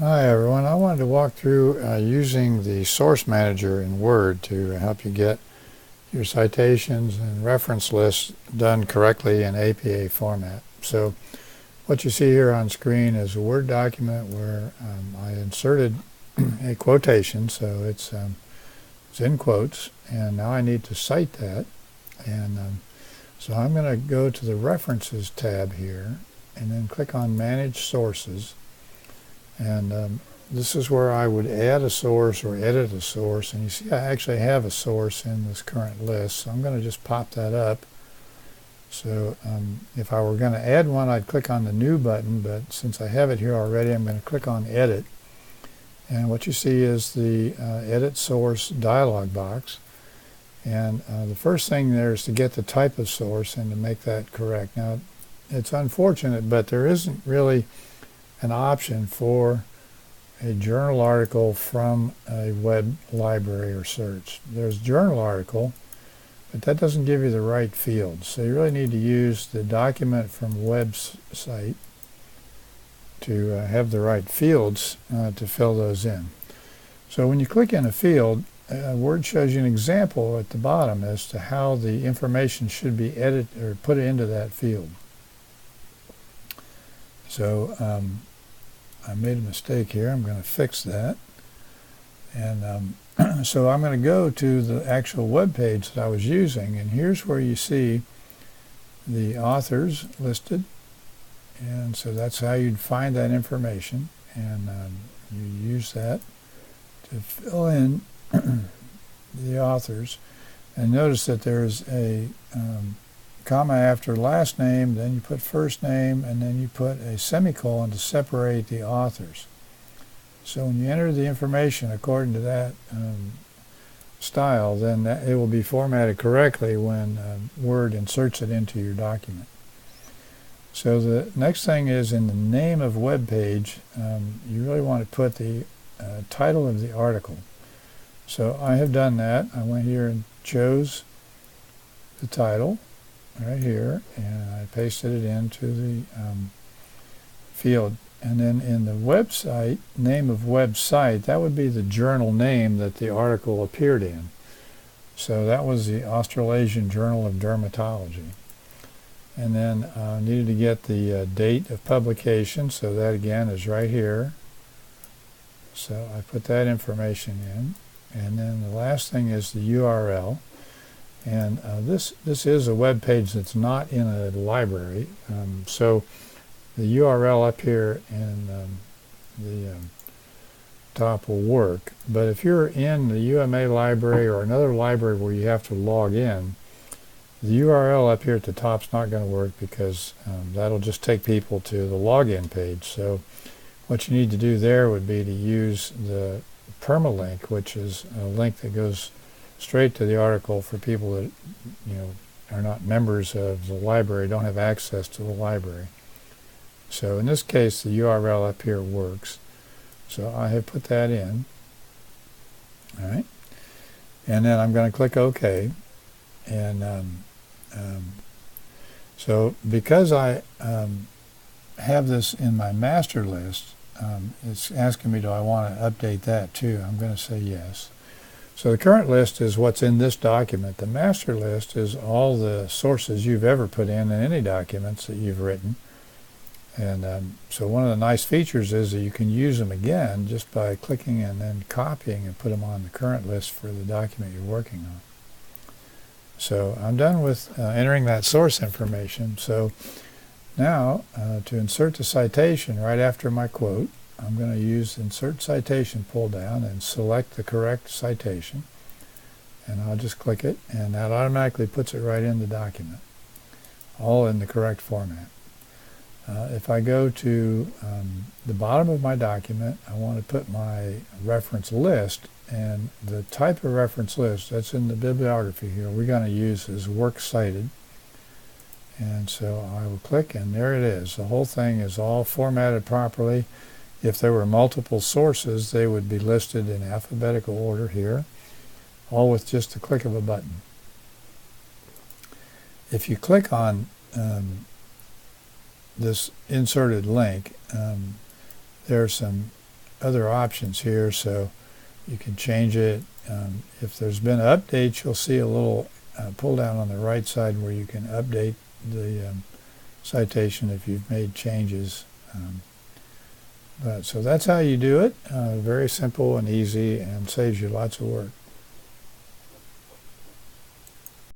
Hi everyone, I wanted to walk through using the source manager in Word to help you get your citations and reference lists done correctly in APA format. So what you see here on screen is a Word document where I inserted a quotation, so it's in quotes, and now I need to cite that. And so I'm going to go to the References tab here and then click on Manage Sources. And this is where I would add a source or edit a source. And you see I actually have a source in this current list, so I'm going to just pop that up. So if I were going to add one, I'd click on the New button, but since I have it here already, I'm going to click on Edit. And what you see is the Edit Source dialog box. And the first thing there is to get the type of source and to make that correct. Now, it's unfortunate, but there isn't really an option for a journal article from a web library or search. There's journal article, but that doesn't give you the right fields. So you really need to use the document from website to have the right fields to fill those in. So when you click in a field, Word shows you an example at the bottom as to how the information should be edited or put into that field. So I made a mistake here. I'm going to fix that. And so I'm going to go to the actual web page that I was using, and here's where you see the authors listed. And so that's how you'd find that information, and you use that to fill in the authors. And notice that there's a comma after last name, then you put first name, and then you put a semicolon to separate the authors. So when you enter the information according to that style, then it will be formatted correctly when Word inserts it into your document. So the next thing is in the name of web page, you really want to put the title of the article. So I have done that. I went here and chose the title right here, and I pasted it into the field. And then in the website, name of website, that would be the journal name that the article appeared in. So that was the Australasian Journal of Dermatology. And then I needed to get the date of publication, so that again is right here. So I put that information in. And then the last thing is the URL. And this is a web page that's not in a library. So the URL up here in the top will work. But if you're in the UMA library or another library where you have to log in, the URL up here at the top is not going to work, because that'll just take people to the login page. So what you need to do there would be to use the permalink, which is a link that goes straight to the article for people that are not members of the library, don't have access to the library. So in this case, the URL up here works. So I have put that in. All right. And then I'm going to click OK. And so because I have this in my master list, it's asking me, do I want to update that too? I'm going to say yes. So the current list is what's in this document. The master list is all the sources you've ever put in any documents that you've written. And so one of the nice features is that you can use them again just by clicking and then copying and put them on the current list for the document you're working on. So I'm done with entering that source information. So now to insert the citation right after my quote, I'm going to use Insert Citation pull down and select the correct citation. And I'll just click it, and that automatically puts it right in the document, all in the correct format. If I go to the bottom of my document, I want to put my reference list, and the type of reference list that's in the bibliography here we're going to use is works cited. And so I will click, and there it is. The whole thing is all formatted properly. If there were multiple sources, they would be listed in alphabetical order here, all with just the click of a button. If you click on this inserted link, there are some other options here, so you can change it. If there's been updates, you'll see a little pull down on the right side where you can update the citation if you've made changes. So that's how you do it. Very simple and easy, and saves you lots of work.